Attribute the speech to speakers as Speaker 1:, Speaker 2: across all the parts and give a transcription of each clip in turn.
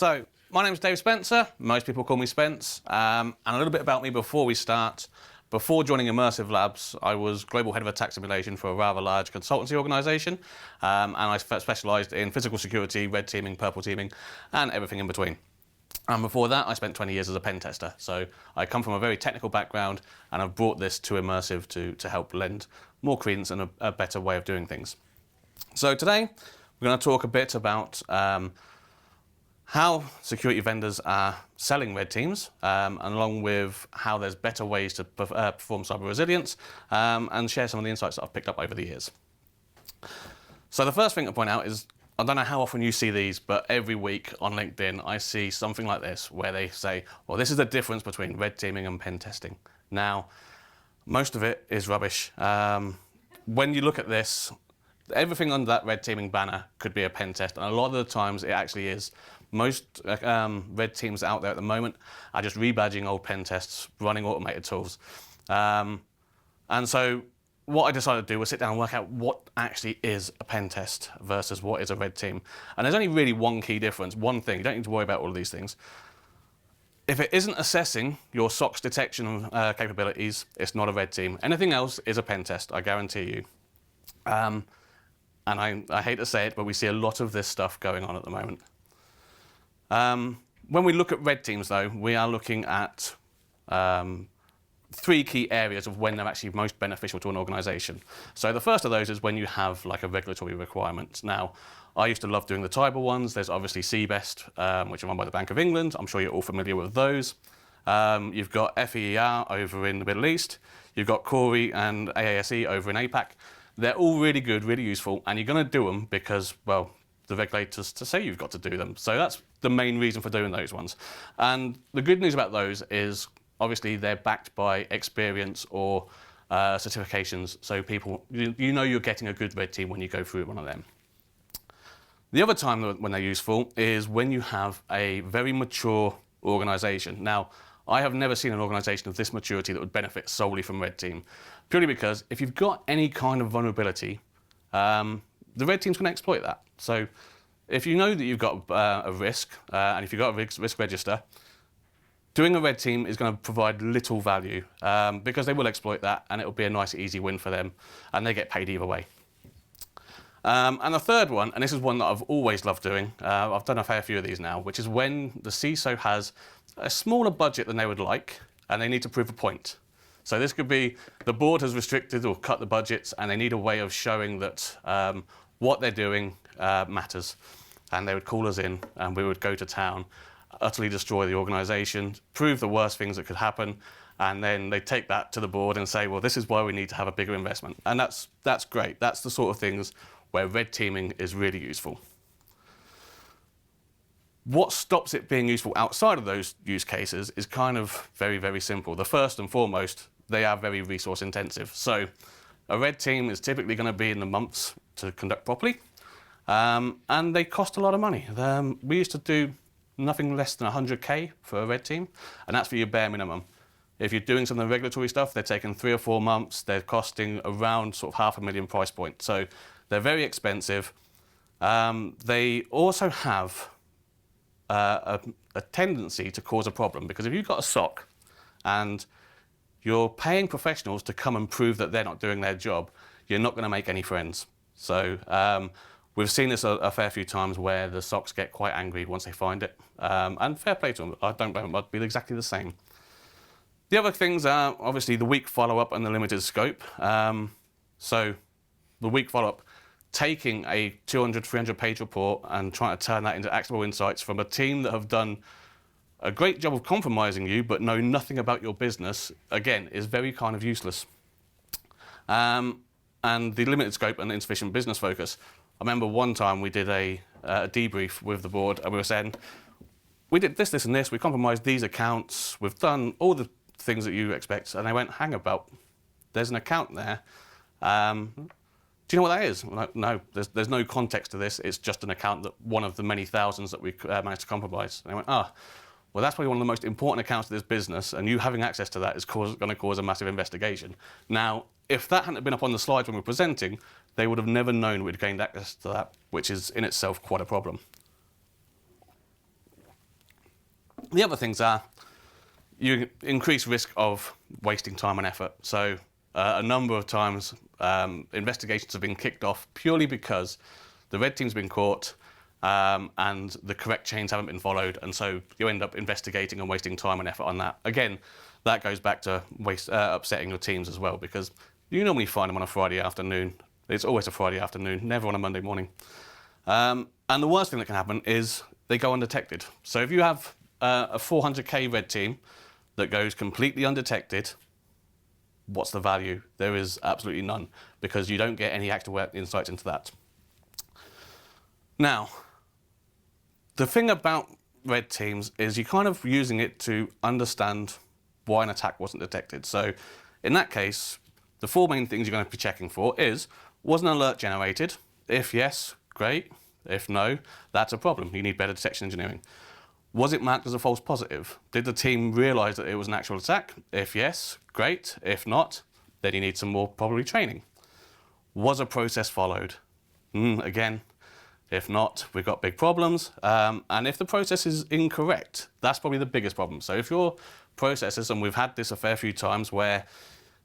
Speaker 1: So, my name is Dave Spencer. Most people call me Spence. And a little bit about me before we start. Before joining Immersive Labs, I was global head of attack simulation for a rather large consultancy organisation, and I specialised in physical security, red teaming, purple teaming, and everything in between. And before that, I spent 20 years as a pen tester. So I come from a very technical background, and I've brought this to Immersive to help lend more credence and a better way of doing things. So today, we're going to talk a bit about how security vendors are selling red teams, along with how there's better ways to perform cyber resilience, and share some of the insights that I've picked up over the years. So the first thing to point out is, I don't know how often you see these, but every week on LinkedIn, I see something like this, where they say, well, this is the difference between red teaming and pen testing. Now, most of it is rubbish. When you look at this, everything under that red teaming banner could be a pen test, and a lot of the times it actually is. Most red teams out there at the moment are just rebadging old pen tests, running automated tools. And so what I decided to do was sit down and work out what actually is a pen test versus what is a red team. And there's only really one key difference, one thing. You don't need to worry about all of these things. If it isn't assessing your SOX detection capabilities, it's not a red team. Anything else is a pen test, I guarantee you. And I hate to say it, but we see a lot of this stuff going on at the moment. When we look at red teams, though, we are looking at three key areas of when they're actually most beneficial to an organisation. So the first of those is when you have like a regulatory requirement. Now, I used to love doing the tribal ones. There's obviously CBEST, which are run by the Bank of England. I'm sure you're all familiar with those. You've got FEER over in the Middle East. You've got CORI and AASE over in APAC. They're all really good, really useful, and you're going to do them because, well, the regulators to say you've got to do them. So that's the main reason for doing those ones. And the good news about those is obviously they're backed by experience or certifications. So people, you know you're getting a good red team when you go through one of them. The other time when they're useful is when you have a very mature organisation. Now, I have never seen an organisation of this maturity that would benefit solely from red team, purely because if you've got any kind of vulnerability, the red team's going to exploit that. So if you know that you've got a risk, and if you've got a risk register, doing a red team is going to provide little value because they will exploit that, and it'll be a nice, easy win for them, and they get paid either way. And the third one, and this is one that I've always loved doing, I've done a fair few of these now, which is when the CISO has a smaller budget than they would like, and they need to prove a point. So this could be the board has restricted or cut the budgets, and they need a way of showing that what they're doing matters. And they would call us in, and we would go to town, utterly destroy the organisation, prove the worst things that could happen, and then they take that to the board and say, well, this is why we need to have a bigger investment. And that's great. That's the sort of things where red teaming is really useful. What stops it being useful outside of those use cases is kind of very, very simple. The first and foremost, they are very resource intensive. So a red team is typically going to be in the months to conduct properly, and they cost a lot of money. We used to do nothing less than 100K for a red team, and that's for your bare minimum. If you're doing some of the regulatory stuff, they're taking 3 or 4 months. They're costing around sort of $500,000 price point. So they're very expensive. They also have a tendency to cause a problem, because if you've got a SOC and you're paying professionals to come and prove that they're not doing their job, you're not going to make any friends. So we've seen this a fair few times where the SOCs get quite angry once they find it. And fair play to them. I don't blame them. I'd be exactly the same. The other things are obviously the weak follow-up and the limited scope. So the weak follow-up, taking a 200, 300-page report and trying to turn that into actionable insights from a team that have done a great job of compromising you but know nothing about your business, again, is very kind of useless. And the limited scope and insufficient business focus. I remember one time we did a debrief with the board, and we were saying, we did this, this and this, we compromised these accounts, we've done all the things that you expect. And they went, hang about, there's an account there. Do you know what that is? Like, no, there's no context to this. It's just an account that one of the many thousands that we managed to compromise. And they went, well, that's probably one of the most important accounts of this business, and you having access to that is going to cause a massive investigation. Now, if that hadn't been up on the slides when we were presenting, they would have never known we'd gained access to that, which is in itself quite a problem. The other things are you increase risk of wasting time and effort. So a number of times investigations have been kicked off purely because the red team's been caught and the correct chains haven't been followed, and so you end up investigating and wasting time and effort on that. Again, that goes back to upsetting your teams as well, because you normally find them on a Friday afternoon. It's always a Friday afternoon, never on a Monday morning. And the worst thing that can happen is they go undetected. So if you have a 400k red team that goes completely undetected, what's the value? There is absolutely none, because you don't get any actual insights into that. Now, the thing about red teams is you're kind of using it to understand why an attack wasn't detected. So in that case, the four main things you're going to be checking for is, was an alert generated? If yes, great. If no, that's a problem. You need better detection engineering. Was it marked as a false positive? Did the team realise that it was an actual attack? If yes, great. If not, then you need some more probably training. Was a process followed? Again, if not, we've got big problems. And if the process is incorrect, that's probably the biggest problem. So if your processes, and we've had this a fair few times where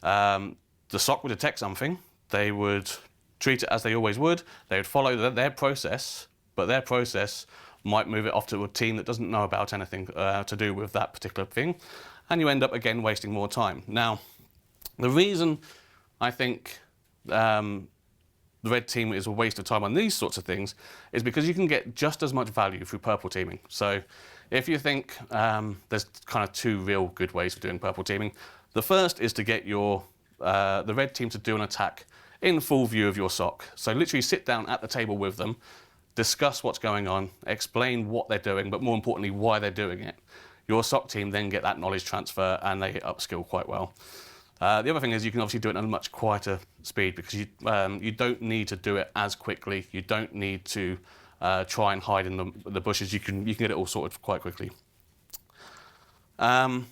Speaker 1: the SOC would detect something, they would treat it as they always would, they would follow their process, but their process might move it off to a team that doesn't know about anything to do with that particular thing, and you end up again wasting more time. Now, the reason I think the red team is a waste of time on these sorts of things is because you can get just as much value through purple teaming. So if you think there's kind of two real good ways of doing purple teaming. The first is to get the red team to do an attack in full view of your SOC. So literally sit down at the table with them, discuss what's going on, explain what they're doing, but more importantly, why they're doing it. Your SOC team then get that knowledge transfer and they upskill quite well. The other thing is you can obviously do it at a much quieter speed, because you don't need to do it as quickly. You don't need to try and hide in the bushes. You can get it all sorted quite quickly. And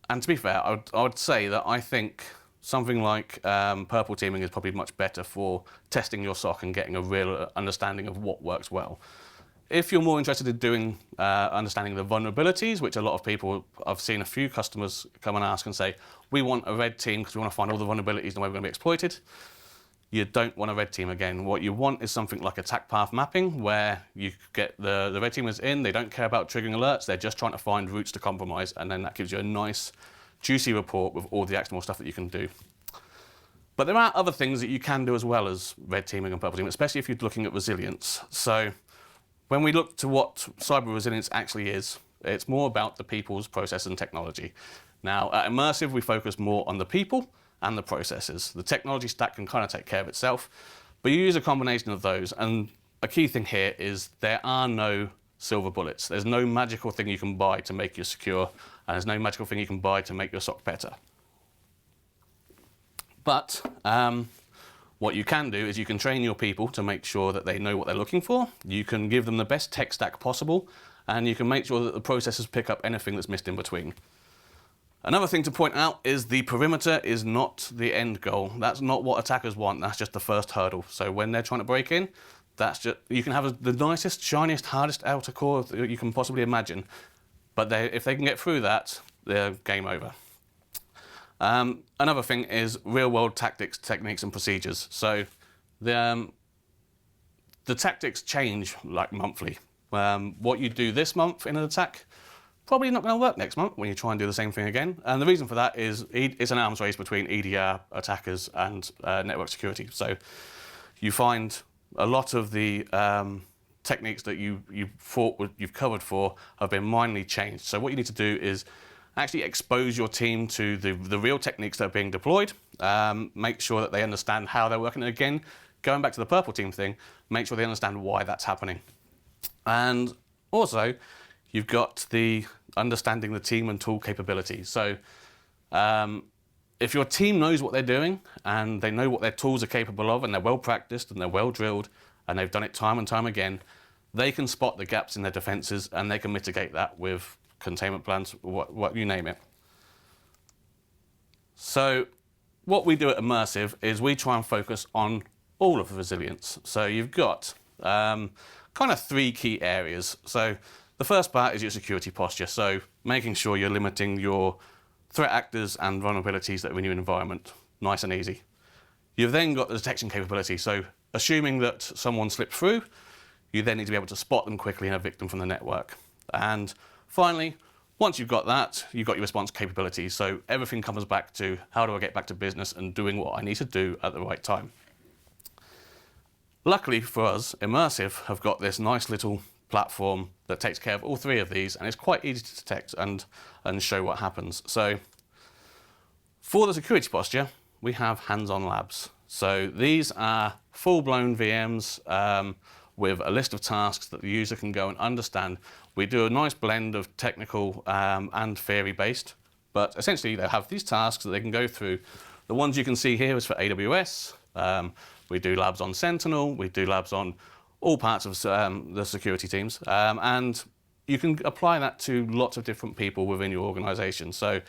Speaker 1: to be fair, I would say that I think something like purple teaming is probably much better for testing your SOC and getting a real understanding of what works well. If you're more interested in doing understanding the vulnerabilities, which a lot of people, I've seen a few customers come and ask and say, we want a red team because we want to find all the vulnerabilities and the way we're going to be exploited. You don't want a red team again. What you want is something like attack path mapping, where you get the red teamers in, they don't care about triggering alerts, they're just trying to find routes to compromise, and then that gives you a nice, juicy report with all the actionable stuff that you can do. But there are other things that you can do as well as red teaming and purple teaming, especially if you're looking at resilience. So when we look to what cyber resilience actually is, it's more about the people's process and technology. Now, at Immersive, we focus more on the people and the processes. The technology stack can kind of take care of itself, but you use a combination of those. And a key thing here is there are no silver bullets. There's no magical thing you can buy to make you secure, and there's no magical thing you can buy to make your SOC better. But what you can do is you can train your people to make sure that they know what they're looking for. You can give them the best tech stack possible, and you can make sure that the processes pick up anything that's missed in between. Another thing to point out is the perimeter is not the end goal. That's not what attackers want. That's just the first hurdle. So when they're trying to break in, you can have the nicest, shiniest, hardest outer core that you can possibly imagine. But if they can get through that, they're game over. Another thing is real-world tactics, techniques, and procedures. So the tactics change like monthly. What you do this month in an attack, probably not going to work next month when you try and do the same thing again. And the reason for that is it's an arms race between EDR attackers and network security. So you find a lot of the techniques that you've covered for have been minorly changed. So what you need to do is actually expose your team to the real techniques that are being deployed, make sure that they understand how they're working. And again, going back to the purple team thing, make sure they understand why that's happening. And also, you've got the understanding the team and tool capabilities. So if your team knows what they're doing and they know what their tools are capable of, and they're well practiced and they're well drilled and they've done it time and time again, they can spot the gaps in their defenses and they can mitigate that with containment plans, what you name it. So what we do at Immersive is we try and focus on all of the resilience. So you've got kind of three key areas. So the first part is your security posture, so making sure you're limiting your threat actors and vulnerabilities that are in your environment. Nice and easy. You've then got the detection capability, so assuming that someone slipped through, you then need to be able to spot them quickly and evict them from the network. And finally, once you've got that, you've got your response capabilities. So everything comes back to how do I get back to business and doing what I need to do at the right time. Luckily for us, Immersive have got this nice little platform that takes care of all three of these, and it's quite easy to detect and show what happens. So for the security posture, we have hands-on labs. So these are full-blown VMs with a list of tasks that the user can go and understand. We do a nice blend of technical and theory-based, but essentially they have these tasks that they can go through. The ones you can see here is for AWS. We do labs on Sentinel. We do labs on all parts of the security teams. And you can apply that to lots of different people within your organization. So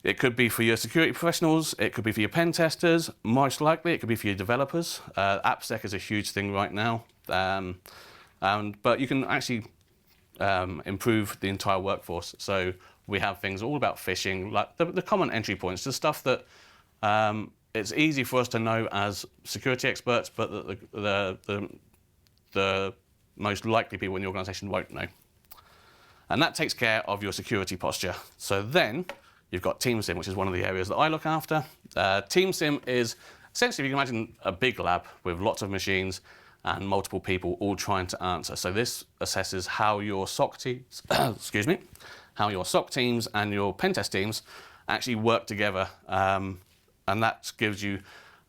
Speaker 1: it could be for your security professionals, it could be for your pen testers, most likely it could be for your developers. AppSec is a huge thing right now. But you can actually improve the entire workforce. So we have things all about phishing, like the common entry points, the stuff that it's easy for us to know as security experts, but the most likely people in the organization won't know. And that takes care of your security posture. So then you've got TeamSim, which is one of the areas that I look after. TeamSim is essentially, if you can imagine a big lab with lots of machines and multiple people all trying to answer. So this assesses how your SOC teams, how your SOC teams and your pen test teams actually work together. And that gives you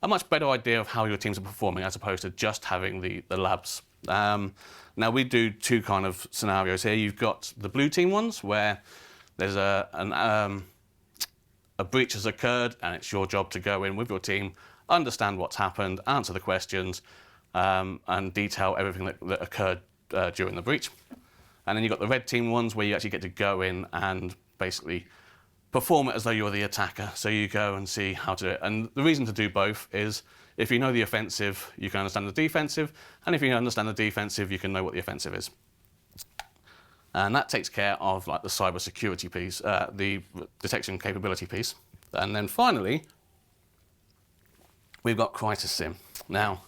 Speaker 1: a much better idea of how your teams are performing as opposed to just having the labs. Now we do two kind of scenarios here. You've got the blue team ones where there's a breach has occurred and it's your job to go in with your team, understand what's happened, answer the questions, and detail everything that occurred during the breach. And then you've got the red team ones where you actually get to go in and basically perform it as though you're the attacker. So you go and see how to do it. And the reason to do both is if you know the offensive, you can understand the defensive. And if you understand the defensive, you can know what the offensive is. And that takes care of like the cyber security piece, the detection capability piece. And then finally, we've got Crisis Sim. Now,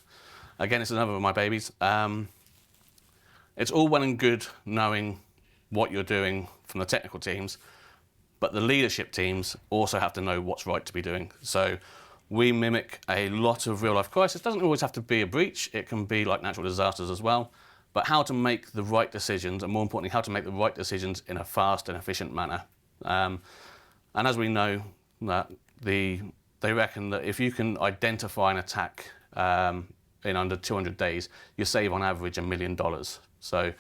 Speaker 1: again, it's another of my babies. It's all well and good knowing what you're doing from the technical teams, but the leadership teams also have to know what's right to be doing. So we mimic a lot of real-life crisis. It doesn't always have to be a breach. It can be like natural disasters as well. But how to make the right decisions, and more importantly, how to make the right decisions in a fast and efficient manner. And as we know, that they reckon that if you can identify an attack in under 200 days, you save on average $1 million. So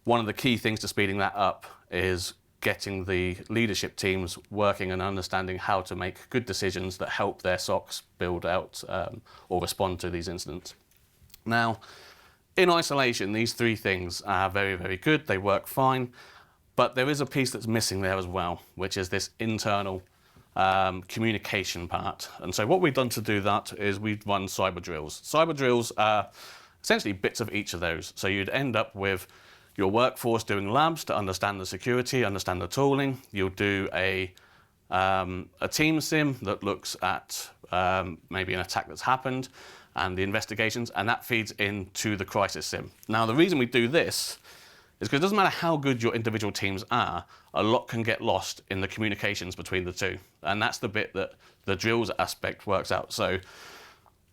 Speaker 1: one of the key things to speeding that up is getting the leadership teams working and understanding how to make good decisions that help their SOCs build out or respond to these incidents. Now, in isolation, these three things are very, very good. They work fine. But there is a piece that's missing there as well, which is this internal communication part. And so what we've done to do that is we've run cyber drills. Cyber drills are essentially bits of each of those. So you'd end up with your workforce doing labs to understand the security, understand the tooling. You'll do a team sim that looks at maybe an attack that's happened and the investigations, and that feeds into the crisis sim. Now, the reason we do this is because it doesn't matter how good your individual teams are, a lot can get lost in the communications between the two. And that's the bit that the drills aspect works out. So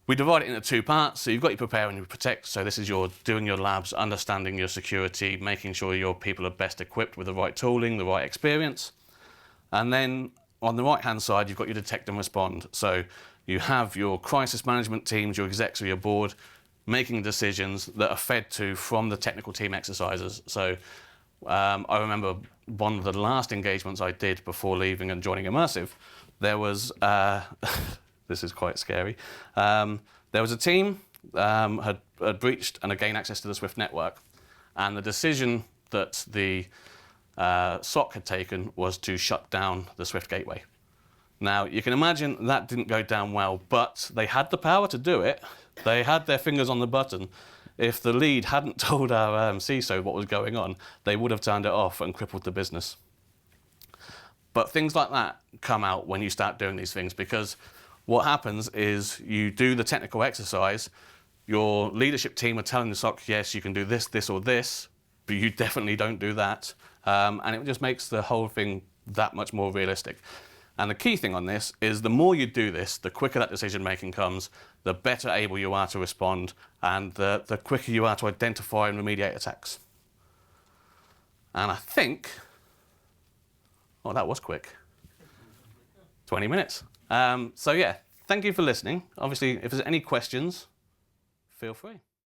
Speaker 1: we divide it into two parts. So you've got your prepare and your protect. So this is your doing your labs, understanding your security, making sure your people are best equipped with the right tooling, the right experience. And then on the right-hand side, you've got your detect and respond. So you have your crisis management teams, your execs or your board, making decisions that are fed to from the technical team exercises. So I remember one of the last engagements I did before leaving and joining Immersive, there was, this is quite scary, there was a team had breached and had gained access to the Swift network. And the decision that the SOC had taken was to shut down the Swift gateway. Now, you can imagine that didn't go down well, but they had the power to do it. They had their fingers on the button. if the lead hadn't told our CISO what was going on, they would have turned it off and crippled the business. But things like that come out when you start doing these things, because what happens is you do the technical exercise, your leadership team are telling the SOC, yes, you can do this, this, or this, but you definitely don't do that. And it just makes the whole thing that much more realistic. And the key thing on this is the more you do this, the quicker that decision making comes, the better able you are to respond, and the quicker you are to identify and remediate attacks. And I think, oh, that was quick. 20 minutes. So yeah, thank you for listening. Obviously, if there's any questions, feel free.